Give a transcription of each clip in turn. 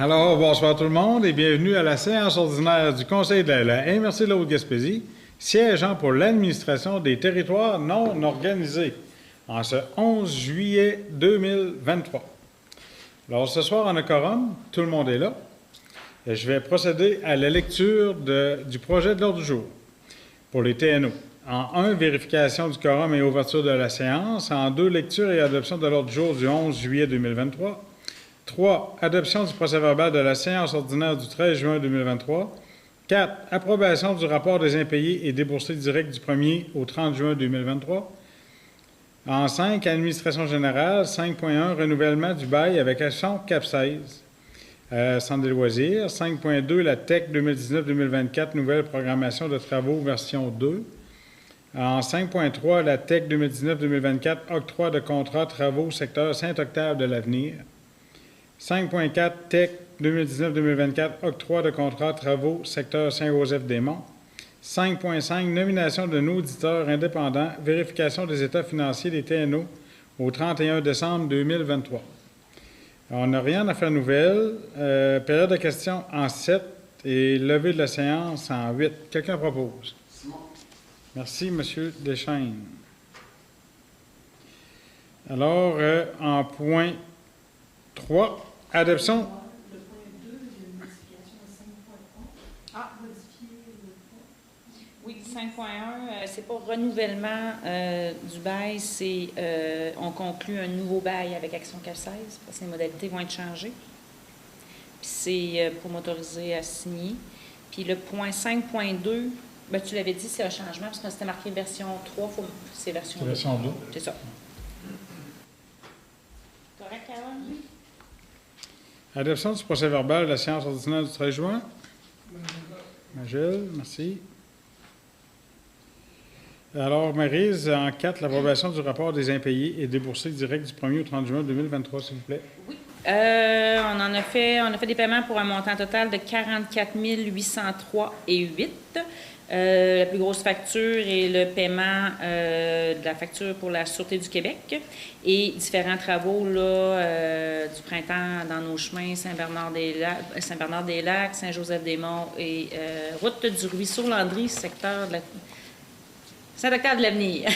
Alors, bonsoir tout le monde et bienvenue à la séance ordinaire du Conseil de la MRC de la Haute-Gaspésie, siégeant pour l'administration des territoires non organisés, en ce 11 juillet 2023. Alors, ce soir, en a quorum, tout le monde est là. Et je vais procéder à la lecture du projet de l'ordre du jour pour les TNO. En 1, vérification du quorum et ouverture de la séance. En 2, lecture et adoption de l'ordre du jour du 11 juillet 2023. 3. Adoption du procès-verbal de la séance ordinaire du 13 juin 2023. 4. Approbation du rapport des impayés et déboursés directs du 1er au 30 juin 2023. En 5. Administration générale. 5.1. Renouvellement du bail avec action CAP16. Centre des loisirs. 5.2. La TEC 2019-2024, nouvelle programmation de travaux version 2. En 5.3. La TEC 2019-2024, octroi de contrat travaux secteur Saint-Octave de l'Avenir. 5.4, TEC 2019-2024, octroi de contrat travaux, secteur Saint-Joseph-des-Monts. 5.5, nomination d'un auditeur indépendant, vérification des états financiers des TNO au 31 décembre 2023. On n'a rien à faire nouvelle. Période de questions en 7 et levée de la séance en 8. Quelqu'un propose? Merci, M. Deschênes. Alors, en point 3, adoption. Le point 2, il y a une modification de 5.1. Modifier le point. Oui, 5.1, c'est pas renouvellement du bail, c'est on conclut un nouveau bail avec Action CAP16 parce que les modalités vont être changées. Puis c'est pour m'autoriser à signer. Puis le point 5.2, ben, tu l'avais dit, c'est un changement parce que c'était marqué version 3, c'est version 2. Version 2. C'est ça. Correct, Carole? Adoption du procès-verbal de la séance ordinaire du 13 juin. Magel, merci. Alors, Maryse, en 4, l'approbation du rapport des impayés et déboursés directs du 1er au 30 juin 2023, s'il vous plaît. Oui. On a fait des paiements pour un montant total de 44 803,08 $. La plus grosse facture est le paiement de la facture pour la Sûreté du Québec et différents travaux là, du printemps dans nos chemins, Saint-Bernard-des-Lacs, Saint-Joseph-des-Monts et route du Ruisseau-Landry, secteur de la Saint-Octave de l'Avenir.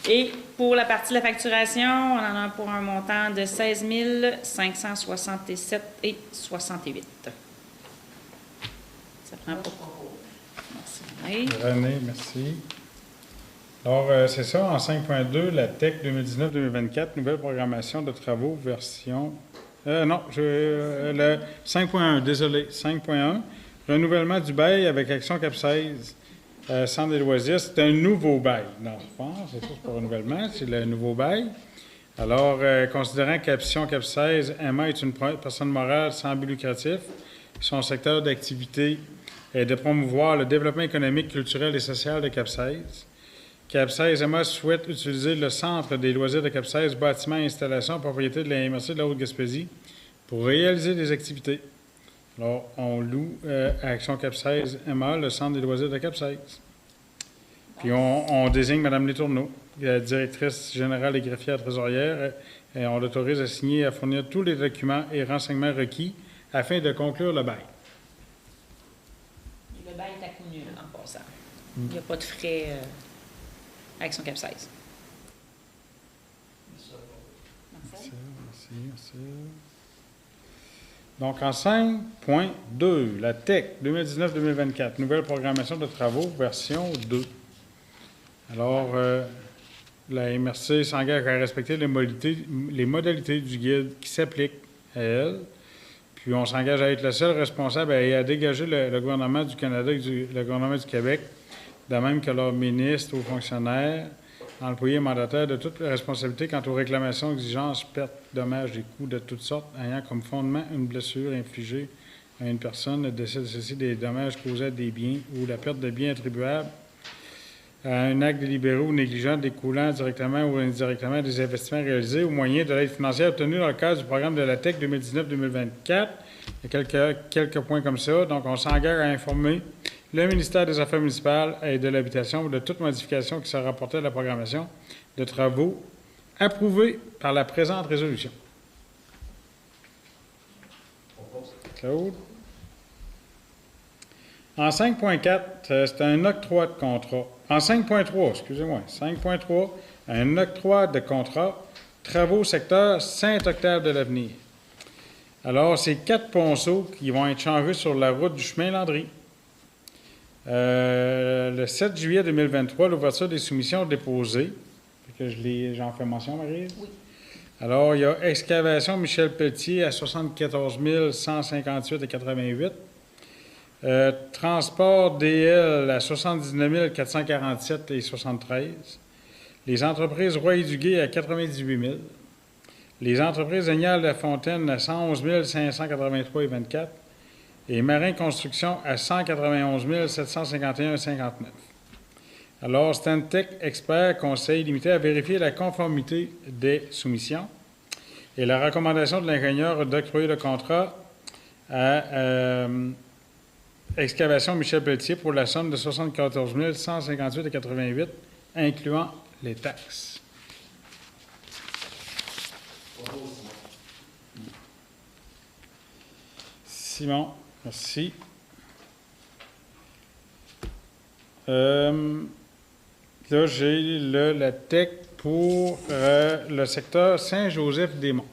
Et pour la partie de la facturation, on en a pour un montant de 16 567,68 $. Ça prend pas. Merci. René, merci. Alors, c'est ça, en 5.2, la TEC 2019-2024, nouvelle programmation de travaux, version... le 5.1, désolé, 5.1, renouvellement du bail avec Action CAP16, Centre des loisirs, c'est un nouveau bail. Non, je pense, c'est ça, c'est pas renouvellement, c'est le nouveau bail. Alors, considérant qu'Action CAP16, Emma est une personne morale sans but lucratif, son secteur d'activité est de promouvoir le développement économique, culturel et social de CAP16. CAP16 Emma souhaite utiliser le centre des loisirs de CAP16, bâtiment et installation, propriété de la MRC de la Haute-Gaspésie, pour réaliser des activités. Alors, on loue à Action CAP16 Emma le centre des loisirs de CAP16. Puis on désigne Mme Letourneau, la directrice générale et greffière trésorière, et on l'autorise à signer et à fournir tous les documents et renseignements requis afin de conclure le bail. Le bail est à coût nul en passant. Il n'y a pas de frais Action CAP16. Merci. Donc, en 5.2, la TEC 2019-2024, nouvelle programmation de travaux, version 2. Alors, la MRC s'engage à respecter les modalités du guide qui s'appliquent à elle. Puis, on s'engage à être le seul responsable et à dégager le gouvernement du Canada et le gouvernement du Québec, de même que leurs ministres ou fonctionnaires, employés mandataires, de toute responsabilité quant aux réclamations, exigences, pertes, dommages et coûts de toutes sortes, ayant comme fondement une blessure infligée à une personne, le décès de ceci, des dommages causés à des biens ou la perte de biens attribuables à un acte délibéré ou négligent découlant directement ou indirectement des investissements réalisés au moyen de l'aide financière obtenue dans le cadre du programme de la TEC 2019-2024. Il y a quelques points comme ça. Donc, on s'engage à informer le ministère des Affaires municipales et de l'Habitation de toute modification qui sera rapportée à la programmation de travaux approuvée par la présente résolution. Claude. En 5.4, c'est un octroi de contrat. En 5.3, excusez-moi, 5.3, un octroi de contrat, travaux secteur Saint-Octave-de-l'Avenir. Alors, c'est 4 ponceaux qui vont être changés sur la route du chemin Landry. Le 7 juillet 2023, l'ouverture des soumissions déposées. J'en fais mention, Marie? Oui. Alors, il y a excavation Michel Pelletier à 74 158,88. Transport DL à 79 447,73. Les entreprises Roy et Duguay à 98 000. Les entreprises Agnal La Fontaine à 111 583,24. Et Marin Construction à 191 751,59. Alors, Stantec Expert conseille limité à vérifier la conformité des soumissions et la recommandation de l'ingénieur d'octroyer le contrat à Excavation Michel Pelletier pour la somme de 74 158,88, incluant les taxes. Simon, merci. Là, j'ai la TEC pour le secteur Saint-Joseph-des-Monts.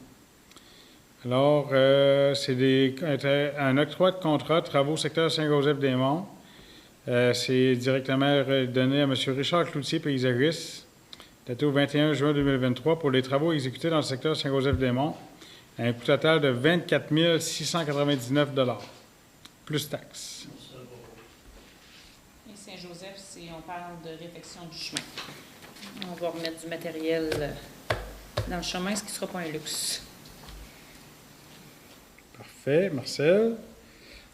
Alors, c'est un octroi de contrat travaux secteur Saint-Joseph-des-Monts. C'est directement donné à M. Richard Cloutier, paysagiste, daté au 21 juin 2023 pour les travaux exécutés dans le secteur Saint-Joseph-des-Monts, à un coût total de 24 699 $, plus taxes. Et Saint-Joseph, on parle de réfection du chemin. On va remettre du matériel dans le chemin, ce qui ne sera pas un luxe. Parfait, Marcel.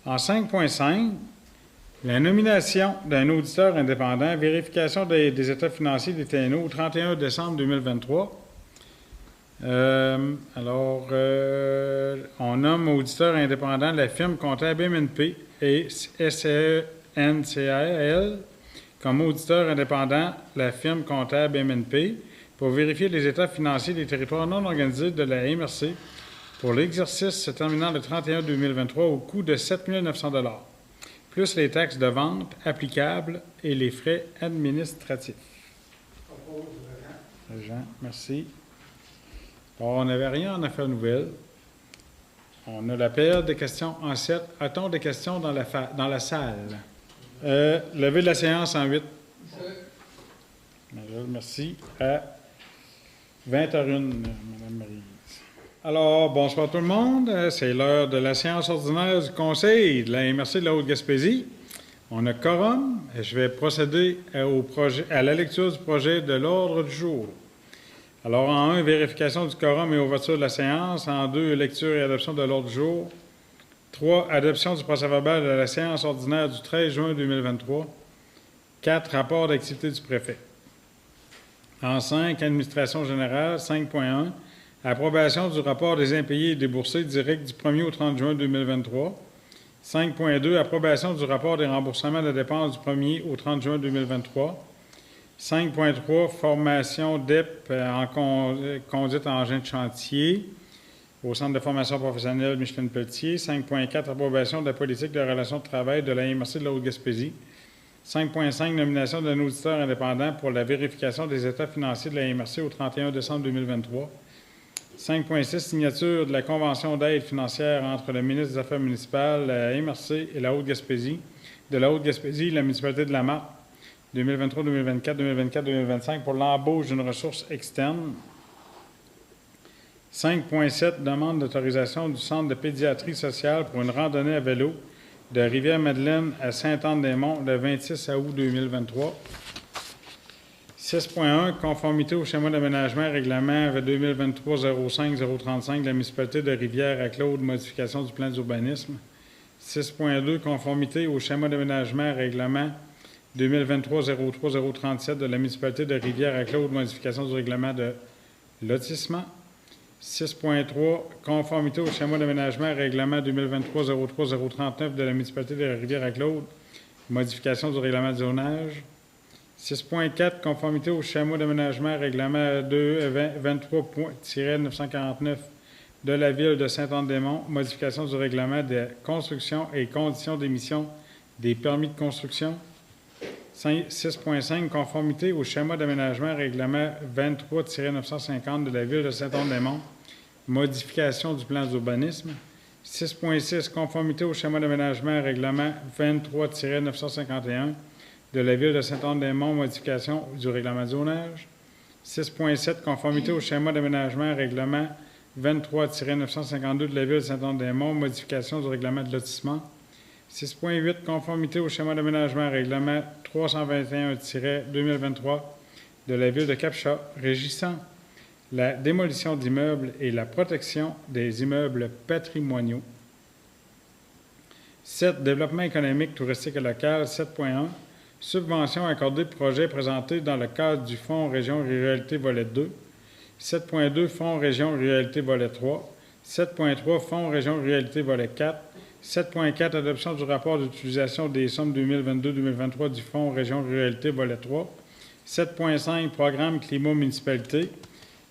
En 5.5, la nomination d'un auditeur indépendant, vérification des états financiers des TNO au 31 décembre 2023. On nomme auditeur indépendant la firme comptable MNP et SNCAL comme auditeur indépendant la firme comptable MNP pour vérifier les états financiers des territoires non organisés de la MRC pour l'exercice se terminant le 31 2023 au coût de 7 900 $, plus les taxes de vente applicables et les frais administratifs. Jean, merci. Alors, on n'avait rien en affaires nouvelles. On a la période de questions en 7. A-t-on des questions dans la salle? Levée de la séance en 8. Merci. À 20h01, Mme Marie. Alors, bonsoir tout le monde. C'est l'heure de la séance ordinaire du Conseil de la MRC de la Haute-Gaspésie. On a quorum. Je vais procéder à la lecture du projet de l'ordre du jour. Alors, en 1, vérification du quorum et ouverture de la séance. En 2, lecture et adoption de l'ordre du jour. 3, adoption du procès-verbal de la séance ordinaire du 13 juin 2023. 4, rapport d'activité du préfet. En 5, administration générale. 5.1, approbation du rapport des impayés et déboursés directs du 1er au 30 juin 2023. 5.2, approbation du rapport des remboursements de dépenses du 1er au 30 juin 2023. 5.3, formation DEP en conduite en engin de chantier au Centre de formation professionnelle Micheline Pelletier. 5.4, approbation de la politique de relations de travail de la MRC de la Haute-Gaspésie. 5.5, nomination d'un auditeur indépendant pour la vérification des états financiers de la MRC au 31 décembre 2023. 5.6, signature de la convention d'aide financière entre le ministre des Affaires municipales, la MRC et la Haute-Gaspésie, de la Haute-Gaspésie, la municipalité de La Marque, 2023, 2024, 2024, 2025 pour l'embauche d'une ressource externe. 5.7, demande d'autorisation du Centre de pédiatrie sociale pour une randonnée à vélo de Rivière-Madeleine à Sainte-Anne-des-Monts le 26 août 2023. 6.1, conformité au schéma d'aménagement règlement 2023-05-035 de la municipalité de Rivière-à-Claude, modification du plan d'urbanisme. 6.2, conformité au schéma d'aménagement règlement 2023-03-037 de la municipalité de Rivière-à-Claude, modification du règlement de lotissement. 6.3, conformité au schéma d'aménagement règlement 2023-03-039 de la municipalité de Rivière-à-Claude, modification du règlement de zonage. 6.4, conformité au schéma d'aménagement règlement 23.949 de la Ville de Saint-Anne-des-Monts, modification du règlement de construction et conditions d'émission des permis de construction. 6.5, conformité au schéma d'aménagement règlement 23-950 de la Ville de Saint-Anne-des-Monts, modification du plan d'urbanisme. 6.6, conformité au schéma d'aménagement règlement 23-951 de la Ville de Saint-Anne-des-Monts, modification du règlement de zonage. 6.7, conformité au schéma d'aménagement règlement 23-952 de la Ville de Saint-Anne-des-Monts, modification du règlement de lotissement. 6.8, conformité au schéma d'aménagement règlement 321-2023 de la Ville de Cap-Chat, régissant la démolition d'immeubles et la protection des immeubles patrimoniaux. 7. Développement économique, touristique et local. 7.1. Subventions accordées pour projets présentés dans le cadre du Fonds Région Ruralité Volet 2. 7.2. Fonds Région Ruralité Volet 3. 7.3. Fonds Région Ruralité Volet 4. 7.4. Adoption du rapport d'utilisation des sommes 2022-2023 du Fonds Région Ruralité Volet 3. 7.5. Programme Climat-Municipalité.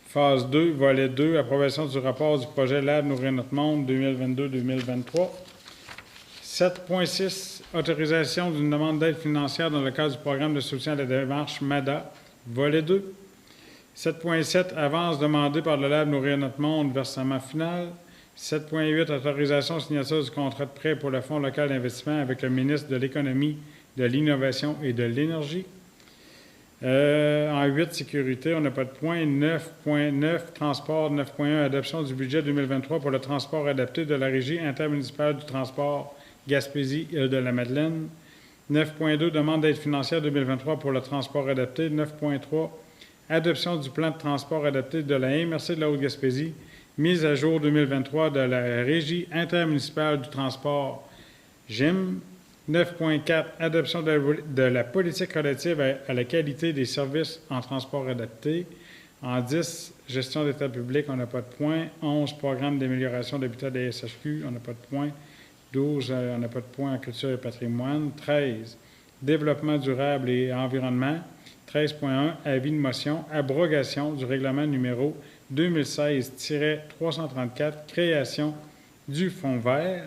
Phase 2, volet 2, approbation du rapport du projet Lab Nourrir notre monde 2022-2023. 7.6, autorisation d'une demande d'aide financière dans le cadre du programme de soutien à la démarche MADA, volet 2. 7.7, avance demandée par le Lab Nourrir notre monde, versement final. 7.8, autorisation signature du contrat de prêt pour le Fonds local d'investissement avec le ministre de l'Économie, de l'Innovation et de l'Énergie. En 8, sécurité, on n'a pas de point. 9.9, transport. 9.1, adoption du budget 2023 pour le transport adapté de la Régie intermunicipale du transport Gaspésie-Île-de-la-Madeleine. 9.2, demande d'aide financière 2023 pour le transport adapté. 9.3, adoption du plan de transport adapté de la MRC de la Haute-Gaspésie, mise à jour 2023 de la Régie intermunicipale du transport GIM. 9.4, adoption de la politique relative à la qualité des services en transport adapté. En 10, gestion d'état public, on n'a pas de point. 11, programme d'amélioration d'habitat des SHQ, on n'a pas de point. 12, on n'a pas de point en culture et patrimoine. 13, développement durable et environnement. 13.1, avis de motion, abrogation du règlement numéro 2016-334, création du fonds vert.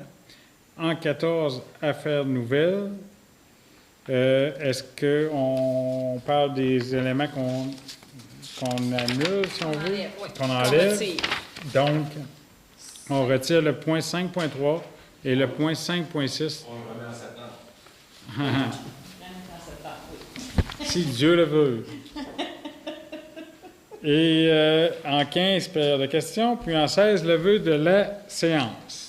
En 14, affaires nouvelles. Est-ce qu'on parle des éléments qu'on annule, si on veut? Qu'on enlève. Donc, on retire le point 5.3 et le point 5.6. On le remet en septembre. Si Dieu le veut. Et en 15, période de questions, puis en 16, le vœu de la séance.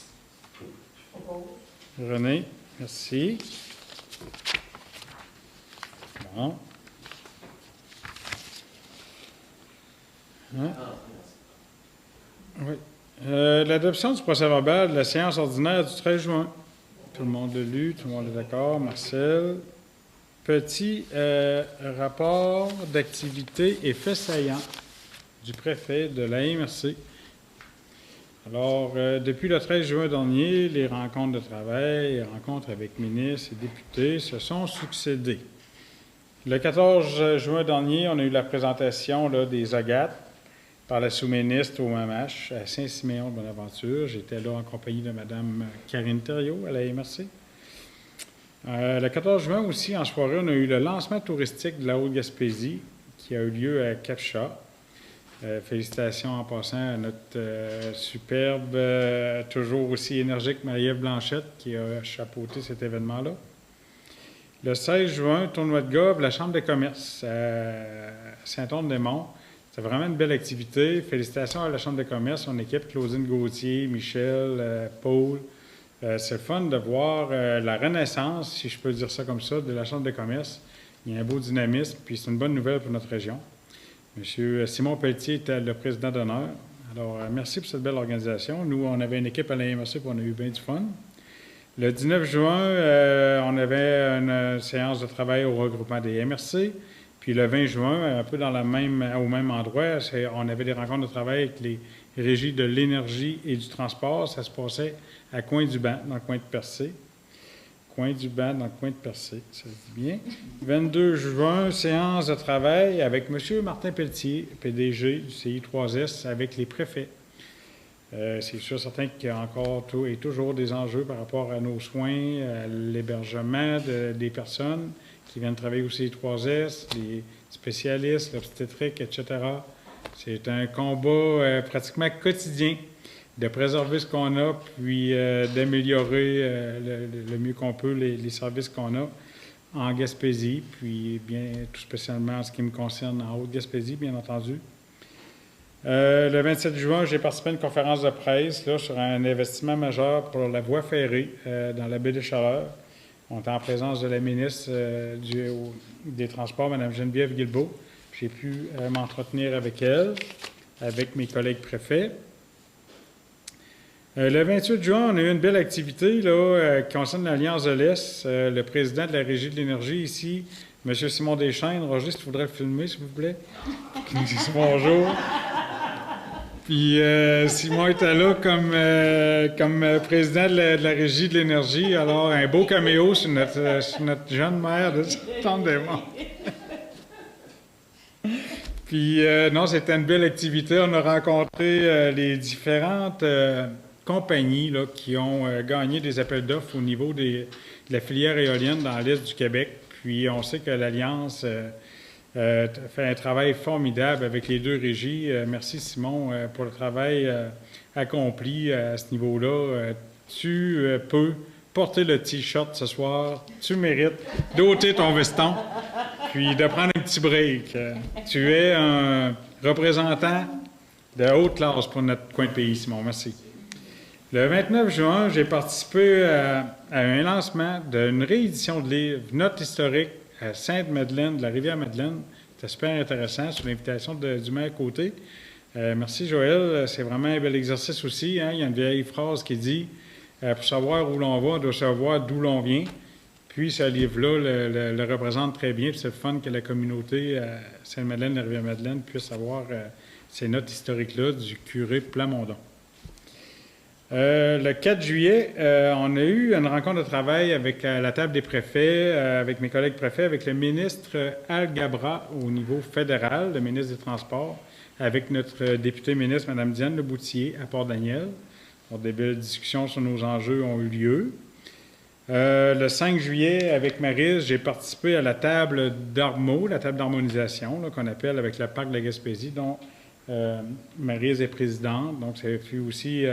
René, merci. Bon. Hein? Oui. L'adoption du procès-verbal de la séance ordinaire du 13 juin. Tout le monde l'a lu, tout le monde est d'accord. Marcel. Petit rapport d'activité et faits saillants du préfet de la MRC. Alors, depuis le 13 juin dernier, les rencontres de travail, les rencontres avec ministres et députés se sont succédées. Le 14 juin dernier, on a eu la présentation là, des OGAT par la sous-ministre au MAMH à Saint-Siméon-de-Bonaventure. J'étais là en compagnie de Mme Karine Thériault à la MRC. Le 14 juin aussi, en soirée, on a eu le lancement touristique de la Haute-Gaspésie qui a eu lieu à Cap-Chat. Félicitations en passant à notre superbe, toujours aussi énergique Marie-Ève Blanchette qui a chapeauté cet événement-là. Le 16 juin, tournoi de golf, la Chambre de commerce à Saint-Anne-des-Monts. C'était vraiment une belle activité. Félicitations à la Chambre de commerce, son équipe, Claudine Gauthier, Michel, Paul. C'est le fun de voir la renaissance, si je peux dire ça comme ça, de la Chambre de commerce. Il y a un beau dynamisme, puis c'est une bonne nouvelle pour notre région. M. Simon Pelletier était le président d'honneur. Alors, merci pour cette belle organisation. Nous, on avait une équipe à la MRC, puis on a eu bien du fun. Le 19 juin, on avait une séance de travail au regroupement des MRC. Puis le 20 juin, un peu au même endroit, on avait des rencontres de travail avec les régies de l'énergie et du transport. Ça se passait à Coin-du-Banc, dans le coin de Percé. Coin-du-Banc, dans le coin de Percé, ça se dit bien. 22 juin, séance de travail avec M. Martin Pelletier, PDG du CI3S, avec les préfets. C'est sûr, certain qu'il y a encore et toujours des enjeux par rapport à nos soins, à l'hébergement des personnes qui viennent travailler au CI3S, les spécialistes, l'obstétrique, etc. C'est un combat pratiquement quotidien de préserver ce qu'on a, puis d'améliorer le mieux qu'on peut les services qu'on a en Gaspésie, puis bien tout spécialement en ce qui me concerne en Haute-Gaspésie, bien entendu. Le 27 juin, j'ai participé à une conférence de presse là, sur un investissement majeur pour la voie ferrée dans la baie des Chaleurs. On était en présence de la ministre des Transports, Mme Geneviève Guilbeault. J'ai pu m'entretenir avec elle, avec mes collègues préfets. Le 28 juin, on a eu une belle activité là, qui concerne l'Alliance de l'Est. Le président de la Régie de l'énergie ici, M. Simon Deschaines. Roger, si tu voudrais le filmer, s'il vous plaît. Bonjour. Puis Simon était là comme président de la Régie de l'énergie. Alors, un beau caméo sur notre jeune maire de Saint-Anne-des-Monts. Puis, non, c'était une belle activité. On a rencontré les différentes compagnies là, qui ont gagné des appels d'offres au niveau de la filière éolienne dans l'Est du Québec. Puis, on sait que l'Alliance fait un travail formidable avec les deux régies. Merci, Simon, pour le travail accompli à ce niveau-là. Tu peux porter le T-shirt ce soir. Tu mérites d'ôter ton veston, puis de prendre un petit break. Tu es un représentant de haute classe pour notre coin de pays, Simon. Merci. Le 29 juin, j'ai participé à un lancement d'une réédition de livre, Notes historiques à Sainte-Madeleine, de la Rivière-Madeleine. C'était super intéressant, sur l'invitation du maire Côté. Merci, Joël. C'est vraiment un bel exercice aussi. Hein? Il y a une vieille phrase qui dit pour savoir où l'on va, on doit savoir d'où l'on vient. Puis, ce livre-là le représente très bien. C'est le fun que la communauté à Sainte-Madeleine, la Rivière-Madeleine, puisse avoir ces notes historiques-là du curé Plamondon. Le 4 juillet, on a eu une rencontre de travail avec la table des préfets, avec mes collègues préfets, avec le ministre Al Gabra au niveau fédéral, le ministre des Transports, avec notre députée ministre, Mme Diane Leboutillier, à Port-Daniel. Donc, des belles discussions sur nos enjeux ont eu lieu. Le 5 juillet, avec Maryse, j'ai participé à la table d'Armo, la table d'harmonisation, qu'on appelle avec le parc de la Gaspésie, dont Maryse est présidente. Donc, ça a fait aussi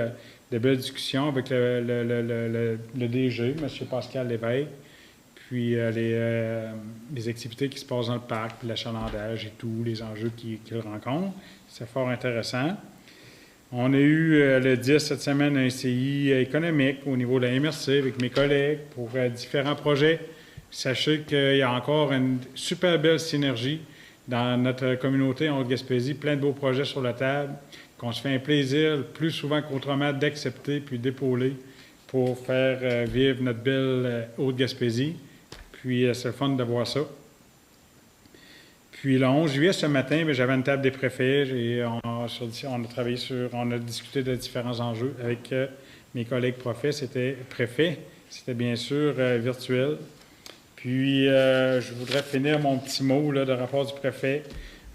de belles discussions avec le DG, M. Pascal Lévesque, puis les activités qui se passent dans le parc, puis l'achalandage et tous les enjeux qu'il rencontre. C'est fort intéressant. On a eu le 10 cette semaine un CI économique au niveau de la MRC avec mes collègues pour différents projets. Sachez qu'il y a encore une super belle synergie dans notre communauté en Haute-Gaspésie, plein de beaux projets sur la table, qu'on se fait un plaisir plus souvent qu'autrement d'accepter puis d'épauler pour faire vivre notre belle Haute-Gaspésie. Puis c'est le fun de voir ça. Puis le 11 juillet, ce matin, j'avais une table des préfets et on a discuté de différents enjeux avec mes collègues préfets. C'était bien sûr virtuel. Puis je voudrais finir mon petit mot là, de rapport du préfet,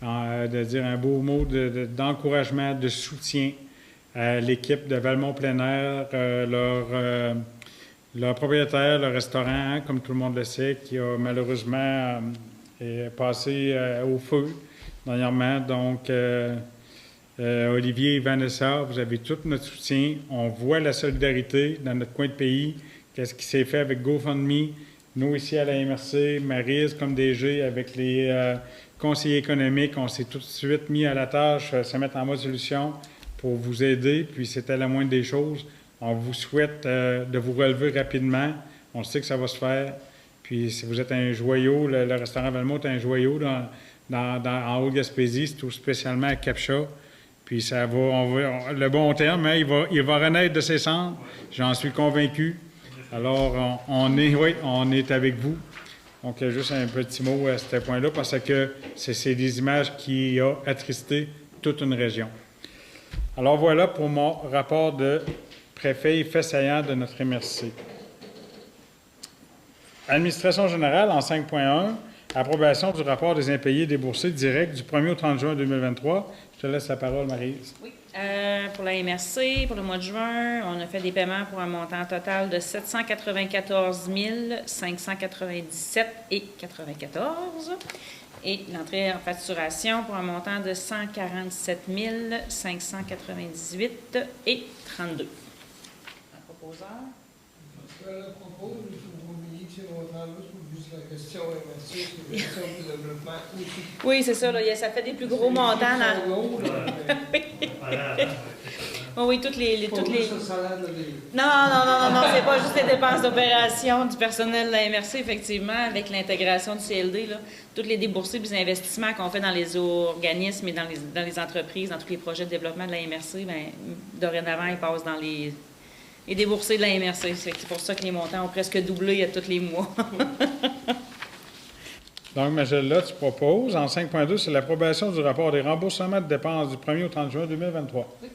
de dire un beau mot d'encouragement, de soutien à l'équipe de Valmont Plein Air, leur propriétaire, le restaurant, hein, comme tout le monde le sait, qui a malheureusement est passé au feu dernièrement. Donc, Olivier et Vanessa, vous avez tout notre soutien. On voit la solidarité dans notre coin de pays. Qu'est-ce qui s'est fait avec GoFundMe? Nous, ici à la MRC, Maryse comme DG, avec les conseillers économiques, on s'est tout de suite mis à la tâche, se mettre en mode solution pour vous aider. Puis, c'était la moindre des choses. On vous souhaite de vous relever rapidement. On sait que ça va se faire. Puis, si vous êtes un joyau, le restaurant Valmont est un joyau en Haute-Gaspésie, tout spécialement à Capcha. Puis, ça va, le bon terme, hein, il va renaître de ses cendres. J'en suis convaincu. Alors, on est avec vous. Donc, juste un petit mot à ce point-là, parce que c'est des images qui ont attristé toute une région. Alors, voilà pour mon rapport de préfet et fait saillant de notre MRC. Administration générale, en 5.1, approbation du rapport des impayés déboursés directs du 1er au 30 juin 2023. Je te laisse la parole, Maryse. Oui. Pour la MRC, pour le mois de juin, on a fait des paiements pour un montant total de 794 597,94 et l'entrée en facturation pour un montant de 147 598,32. Un proposeur? Parce que la propose, je vous oubliez que ces montants-là, c'est juste la question MRC, c'est la question du développement aussi. Oui, c'est ça, là, ça fait des plus gros montants. Là. Oui, toutes les... Non, c'est pas juste les dépenses d'opération du personnel de la MRC, effectivement, avec l'intégration du CLD, là, toutes les déboursés et les investissements qu'on fait dans les organismes et dans les entreprises, dans tous les projets de développement de la MRC, bien, dorénavant, ils passent dans les déboursés de la MRC. C'est pour ça que les montants ont presque doublé à tous les mois. Donc, Magella, tu proposes, en 5.2, c'est l'approbation du rapport des remboursements de dépenses du 1er au 30 juin 2023. Oui.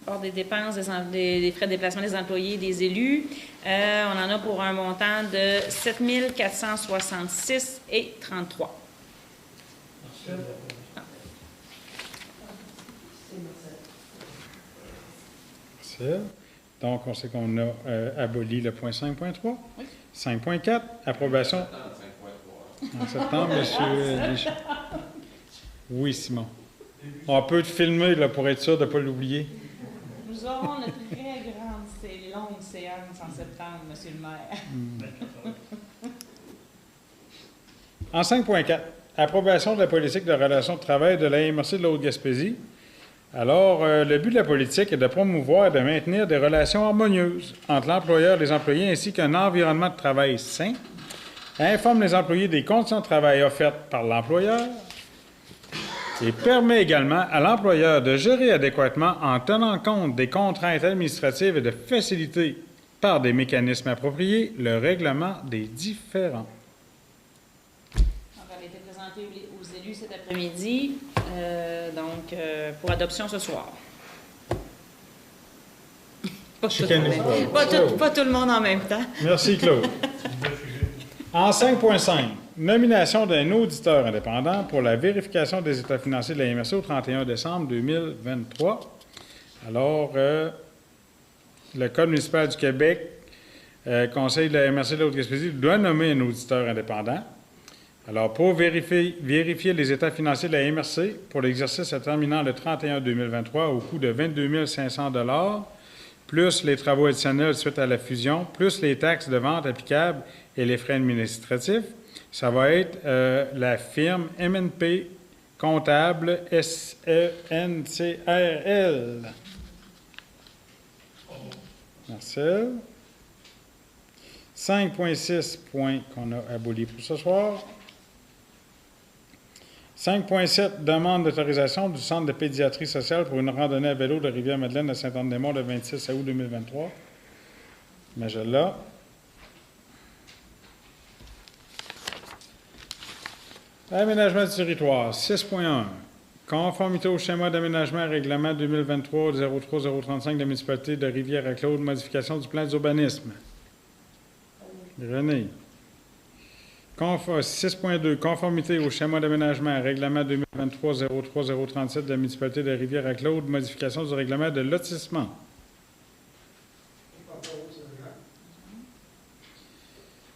Rapport des dépenses, des frais de déplacement des employés et des élus. On en a pour un montant de 7 466,33. Marcel. Donc, on sait qu'on a aboli le point 5.3. Oui. 5.4, approbation. En septembre, monsieur Deschamps. Oui, Simon. On peut te filmer là, pour être sûr de ne pas l'oublier. Nous aurons notre très grande et longue séance en septembre, monsieur le maire. En 5.4, approbation de la politique de relations de travail de la MRC de la Haute-Gaspésie. Alors, le but de la politique est de promouvoir et de maintenir des relations harmonieuses entre l'employeur et les employés ainsi qu'un environnement de travail sain. Informe les employés des conditions de travail offertes par l'employeur et permet également à l'employeur de gérer adéquatement en tenant compte des contraintes administratives et de faciliter par des mécanismes appropriés le règlement des différends. Donc, elle a été présentée aux élus cet après-midi, pour adoption ce soir. Pas tout le monde en même temps. Merci, Claude. En 5.5, nomination d'un auditeur indépendant pour la vérification des états financiers de la MRC au 31 décembre 2023. Alors, le Code municipal du Québec, Conseil de la MRC de la Haute-Gaspésie, doit nommer un auditeur indépendant. Alors, pour vérifier les états financiers de la MRC pour l'exercice se terminant le 31 2023 au coût de 22 500 $, plus les travaux additionnels suite à la fusion, plus les taxes de vente applicables et les frais administratifs, ça va être la firme MNP Comptable SENCRL. Marcel. 5.6 points qu'on a abolis pour ce soir. 5.7, demande d'autorisation du Centre de pédiatrie sociale pour une randonnée à vélo de Rivière-Madeleine à Saint-Anne-des-Monts le 26 août 2023. Magella. Aménagement du territoire, 6.1. Conformité au schéma d'aménagement et règlement 2023-03035 de la municipalité de Rivière-à-Claude, modification du plan d'urbanisme. René. 6.2. Conformité au schéma d'aménagement et règlement 2023-03037 de la municipalité de Rivière-à-Claude, modification du règlement de lotissement.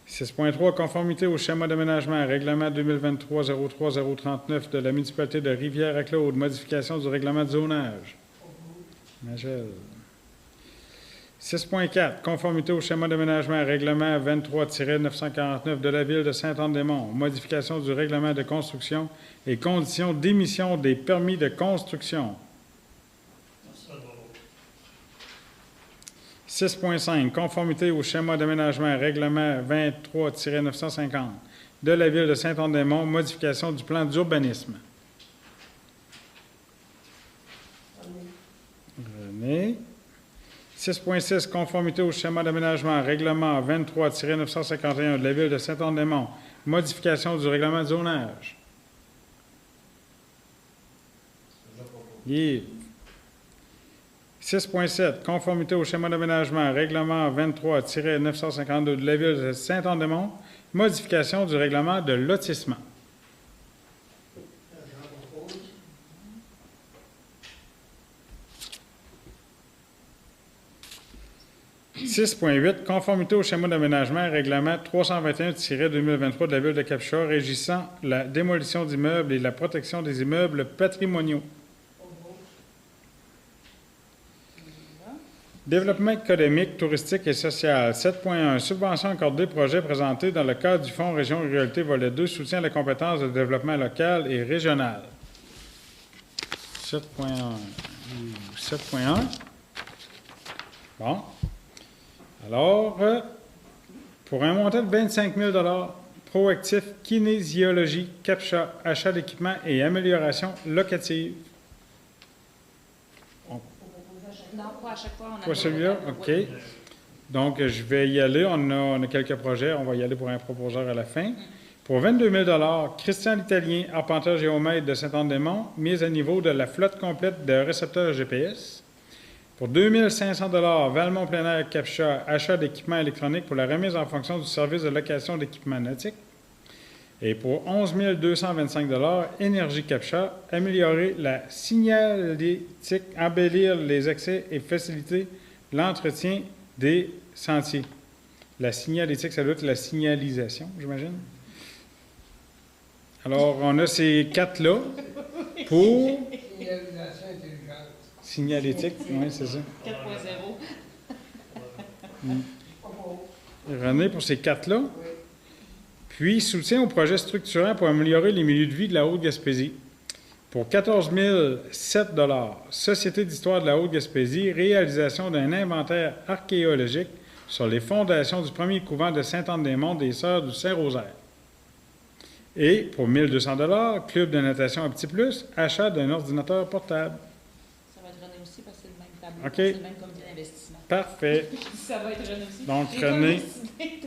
6.3. Conformité au schéma d'aménagement et règlement 2023-03039 de la municipalité de Rivière-à-Claude, modification du règlement de zonage. Magel. 6.4. Conformité au schéma d'aménagement et règlement 23-949 de la ville de Saint-Anne-des-Monts, modification du règlement de construction et conditions d'émission des permis de construction. 6.5. Conformité au schéma d'aménagement et règlement 23-950 de la ville de Saint-Anne-des-Monts, modification du plan d'urbanisme. René. 6.6. Conformité au schéma d'aménagement, règlement 23-951 de la ville de Saint-Anne-des-Monts, modification du règlement de zonage. Yves. 6.7, conformité au schéma d'aménagement, règlement 23-952 de la ville de Saint-Anne-des-Monts, modification du règlement de lotissement. J'en propose. 6.8, conformité au schéma d'aménagement, règlement 321-2023 de la ville de Capcha, régissant la démolition d'immeubles et la protection des immeubles patrimoniaux. Développement économique, touristique et social. 7.1. Subvention accordée projet présenté dans le cadre du Fonds Région Ruralité Volet 2, soutien à la compétence de développement local et régional. 7.1. 7.1. Bon. Alors, pour un montant de 25 000 proactif, kinésiologie, CAPTCHA, achat d'équipements et amélioration locative. Non, pas à chaque fois. On a Pas celui-là? OK. Oui. Donc, je vais y aller. On a quelques projets. On va y aller pour un proposeur à la fin. Pour 22 000 Christian l'Italien, arpenteur géomètre de Saint-Anne-des-Monts, mise à niveau de la flotte complète de récepteurs GPS. Pour 2 500 Valmont plein air CAPTCHA, achat d'équipements électroniques pour la remise en fonction du service de location d'équipements nautiques. Et pour 11 225 Énergie CAPTCHA, améliorer la signalétique, embellir les accès et faciliter l'entretien des sentiers. La signalétique, ça doit être la signalisation, j'imagine. Alors, on a ces quatre-là pour Signalisation intelligente. signalétique, oui, c'est ça. 4.0. René, pour ces quatre-là. Puis, soutien au projet structurant pour améliorer les milieux de vie de la Haute-Gaspésie. Pour 14 007 Société d'histoire de la Haute-Gaspésie, réalisation d'un inventaire archéologique sur les fondations du premier couvent de Sainte-Anne-des-Monts des Sœurs du Saint-Rosaire. Et pour 1 200 Club de natation à Petit Plus, achat d'un ordinateur portable. Ça va être René aussi parce que c'est le même tableau. OK. C'est le même comité d'investissement. Parfait. Ça va être René aussi. Donc, J'ai René. décidé.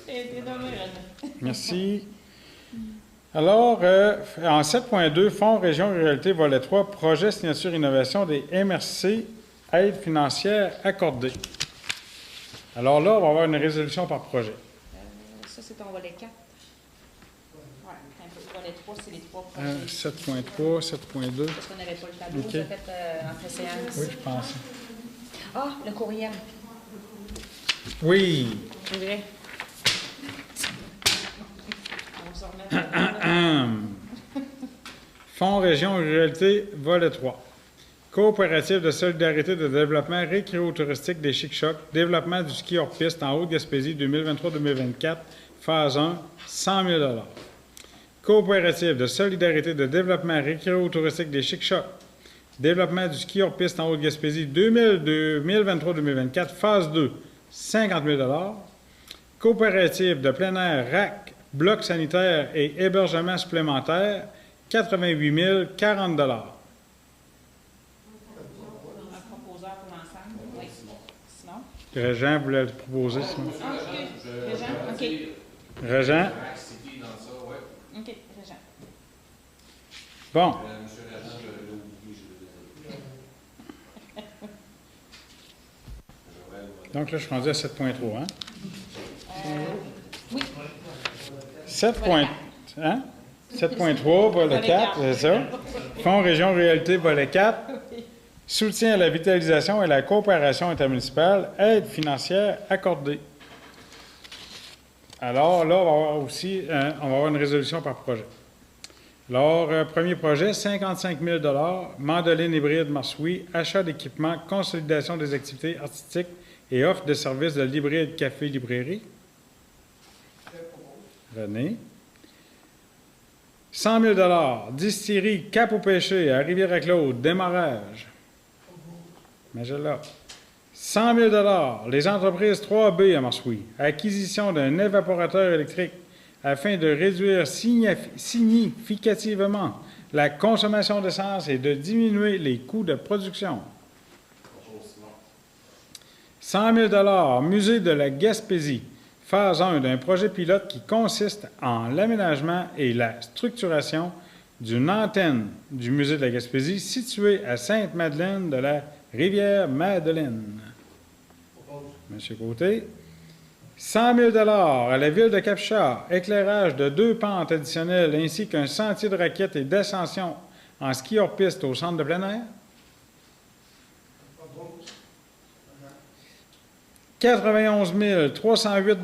T'es nommé, René. Merci. Alors, en 7.2, Fonds Région Ruralité Volet 3, projet signature innovation des MRC, aide financière accordée. Alors là, on va avoir une résolution par projet. Ça, c'est ton volet 4. Ouais, un peu. Volet 3, c'est les trois projets. 7.3, 7.2. Parce qu'on n'avait pas le tableau, OK. ça fait en préséance. Oui, je pense. Ah, le courriel. Oui. C'est vrai. On se remet. Fonds Région Ruralité Volet 3. Coopérative de solidarité de développement récréo-touristique des Chic-Chocs, développement du ski hors-piste en Haute-Gaspésie 2023-2024, phase 1, 100 000 Coopérative de solidarité de développement récréo-touristique des Chic-Chocs, développement du ski hors-piste en Haute-Gaspésie 2023-2024, phase 2, 50 000 Coopérative de plein air RAC, bloc sanitaire et hébergement supplémentaire, 88 040 Un proposeur pour l'ensemble. Oui. Sinon. Régent voulait le proposer, sinon. Ah, OK. Régent? OK. Régent? City dans ça, ouais. OK, Régent. Bon. Monsieur Régent, je l'ai oublié, Donc là, je suis rendu à 7.3, hein? Oui. 7. Hein? 7.3, volet 4, c'est ça. Fonds Région Réalité, volet 4. Soutien à la vitalisation et la coopération intermunicipale, aide financière accordée. Alors là, on va avoir aussi on va avoir une résolution par projet. Alors, premier projet, 55 000 mandoline hybride Marsoui, achat d'équipements, consolidation des activités artistiques et offre de services de l'hybride café-librairie. René. 100 000 distillerie Cap au Pêché à Rivière-à-Claude, démarrage. Magella. 100 000 les entreprises 3B à Marsoui, acquisition d'un évaporateur électrique afin de réduire significativement la consommation d'essence et de diminuer les coûts de production. 100 000 musée de la Gaspésie, phase 1 d'un projet pilote qui consiste en l'aménagement et la structuration d'une antenne du Musée de la Gaspésie située à Sainte-Madeleine de la Rivière-Madeleine. Monsieur Côté. 100 000 à la ville de Cap-Char, éclairage de 2 pentes additionnelles ainsi qu'un sentier de raquettes et d'ascension en ski hors piste au centre de plein air. 91 308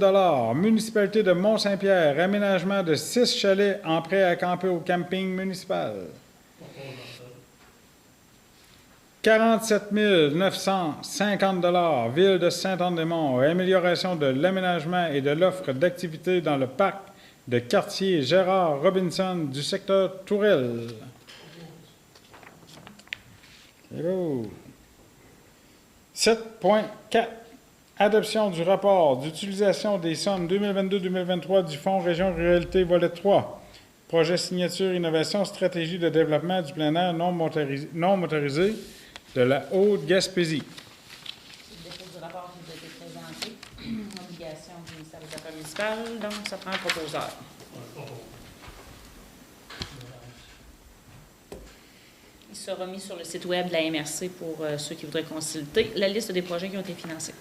municipalité de Mont-Saint-Pierre, aménagement de 6 chalets en prêt à camper au camping municipal. 47 950 ville de Saint-Anne-des-Monts, amélioration de l'aménagement et de l'offre d'activités dans le parc de quartier Gérard Robinson du secteur Tourelle. C'est beau. 7.4. Adoption du rapport d'utilisation des sommes 2022-2023 du Fonds Région Ruralité Volet 3. Projet signature, innovation, stratégie de développement du plein air non motorisé de la Haute-Gaspésie. Le dépôt du rapport qui nous a été présenté, obligation du ministère des Affaires municipales, donc ça prend un proposeur. Il sera mis sur le site web de la MRC pour ceux qui voudraient consulter la liste des projets qui ont été financés.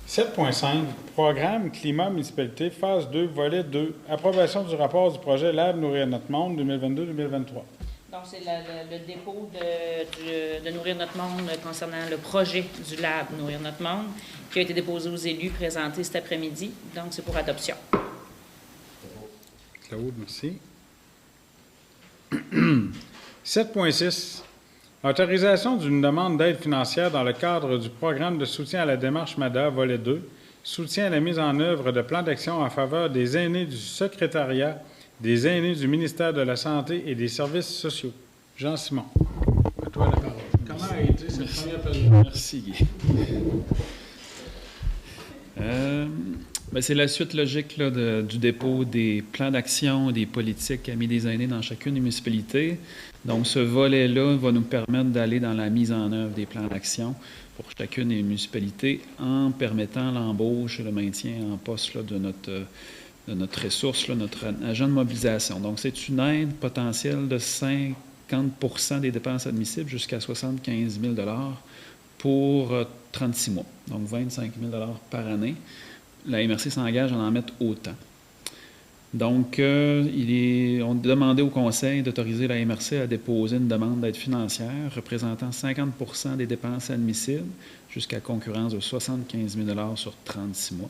7.5. Programme Climat Municipalité, phase 2, volet 2. Approbation du rapport du projet Lab Nourrir notre monde 2022-2023. Donc, c'est le dépôt de Nourrir notre monde concernant le projet du Lab Nourrir notre monde qui a été déposé aux élus, présenté cet après-midi. Donc, c'est pour adoption. Claude, merci. 7.6. Autorisation d'une demande d'aide financière dans le cadre du programme de soutien à la démarche MADA, volet 2, soutien à la mise en œuvre de plans d'action en faveur des aînés du secrétariat des aînés du ministère de la Santé et des Services sociaux. Jean-Simon, à toi la parole. Comment a été cette première période? Merci, Guy. C'est la suite logique là, du dépôt des plans d'action, des politiques amis des aînés dans chacune des municipalités. Donc, ce volet-là va nous permettre d'aller dans la mise en œuvre des plans d'action pour chacune des municipalités en permettant l'embauche et le maintien en poste là, de notre ressource, là, notre agent de mobilisation. Donc, c'est une aide potentielle de 50 % des dépenses admissibles jusqu'à 75 000 pour 36 mois, donc 25 000 par année. La MRC s'engage à en mettre autant. Donc, on demandait au Conseil d'autoriser la MRC à déposer une demande d'aide financière représentant 50 % des dépenses admissibles jusqu'à concurrence de 75 000 sur 36 mois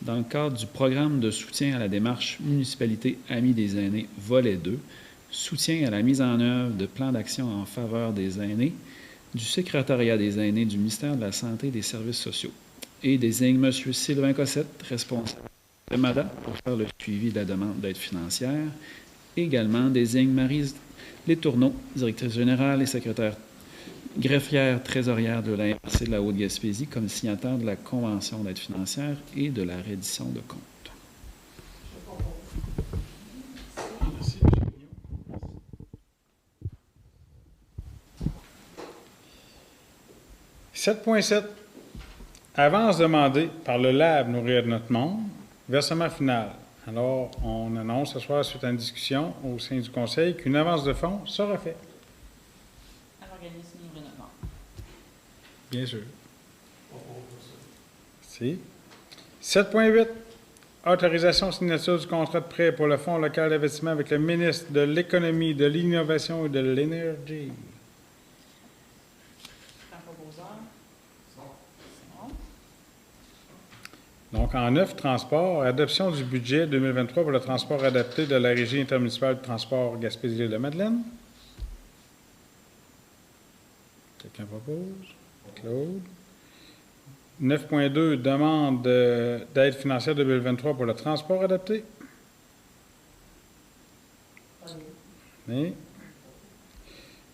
dans le cadre du programme de soutien à la démarche Municipalité Amis des aînés, volet 2, soutien à la mise en œuvre de plans d'action en faveur des aînés, du secrétariat des aînés du ministère de la Santé et des Services sociaux, et désigne M. Sylvain Cossette, responsable de MADA, pour faire le suivi de la demande d'aide financière. Également désigne Marie Letourneau, directrice générale et secrétaire greffière trésorière de la MRC de la Haute-Gaspésie, comme signataire de la Convention d'aide financière et de la reddition de comptes. Merci, M. 7.7. Avance demandée par le Lab Nourrir notre monde, versement final. Alors, on annonce ce soir, suite à une discussion au sein du Conseil, qu'une avance de fonds sera faite. À l'organisme Nourrir notre monde. Bien sûr. Merci. 7.8. Autorisation signature du contrat de prêt pour le Fonds local d'investissement avec le ministre de l'Économie, de l'Innovation et de l'Énergie. Donc, en 9, transport, adoption du budget 2023 pour le transport adapté de la Régie intermunicipale de transport Gaspésie-Île-de-Madeleine. Quelqu'un propose? Claude. 9.2, demande d'aide financière 2023 pour le transport adapté. Oui.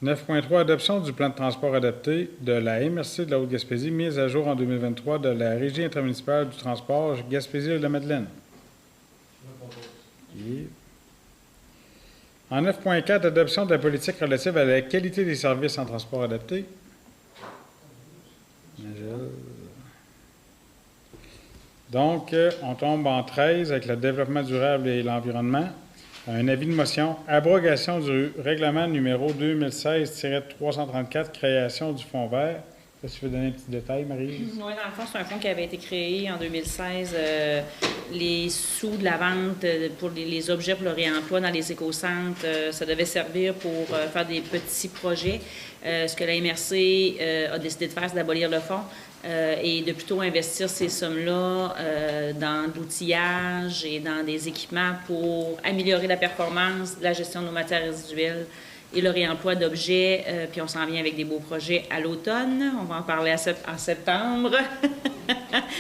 9.3, adoption du plan de transport adapté de la MRC de la Haute-Gaspésie, mise à jour en 2023 de la Régie intermunicipale du transport Gaspésie-Île-de-Madeleine. En 9.4, adoption de la politique relative à la qualité des services en transport adapté. Donc, on tombe en 13 avec le développement durable et l'environnement. Un avis de motion. Abrogation du règlement numéro 2016-334, création du fonds vert. Est-ce que tu veux donner un petit détail, Marie? Oui, dans le fond, c'est un fonds qui avait été créé en 2016. Les sous de la vente pour les objets pour le réemploi dans les écocentres, ça devait servir pour faire des petits projets. Ce que la MRC a décidé de faire, c'est d'abolir le fonds et de plutôt investir ces sommes-là dans de l'outillage et dans des équipements pour améliorer la performance, la gestion de nos matières résiduelles et le réemploi d'objets, puis on s'en vient avec des beaux projets à l'automne. On va en parler en septembre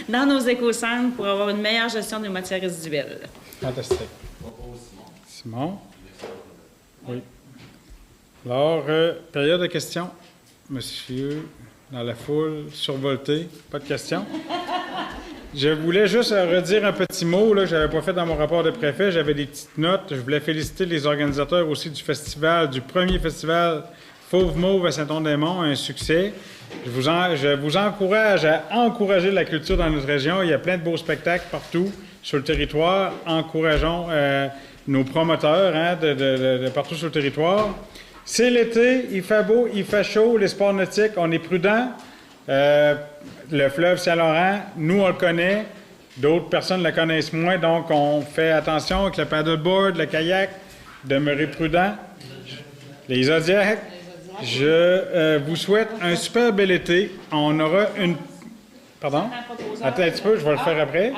dans nos écocentres pour avoir une meilleure gestion des matières résiduelles. Fantastique. Simon? Oui. Alors, période de questions. Monsieur, dans la foule, survolté, pas de questions? Je voulais juste redire un petit mot là, que je n'avais pas fait dans mon rapport de préfet. J'avais des petites notes. Je voulais féliciter les organisateurs aussi du festival, du premier festival Fauve Mauve à Saint-Onge-des-Monts, un succès. Je vous encourage à encourager la culture dans notre région. Il y a plein de beaux spectacles partout sur le territoire. Encourageons nos promoteurs de partout sur le territoire. C'est l'été, il fait beau, il fait chaud, les sports nautiques, on est prudents. Le fleuve Saint-Laurent, nous, on le connaît. D'autres personnes le connaissent moins, donc on fait attention avec le paddleboard, le kayak, demeurer prudent. Les Zodiacs, je vous souhaite un super bel été. On aura une... Pardon? Attends un petit peu, je vais le faire après.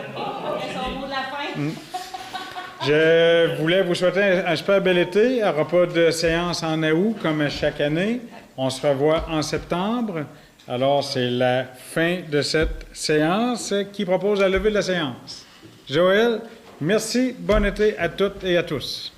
Je voulais vous souhaiter un super bel été. Il n'y aura pas de séance en août comme chaque année. On se revoit en septembre. Alors, c'est la fin de cette séance qui propose la levée de la séance. Joël, merci. Bon été à toutes et à tous.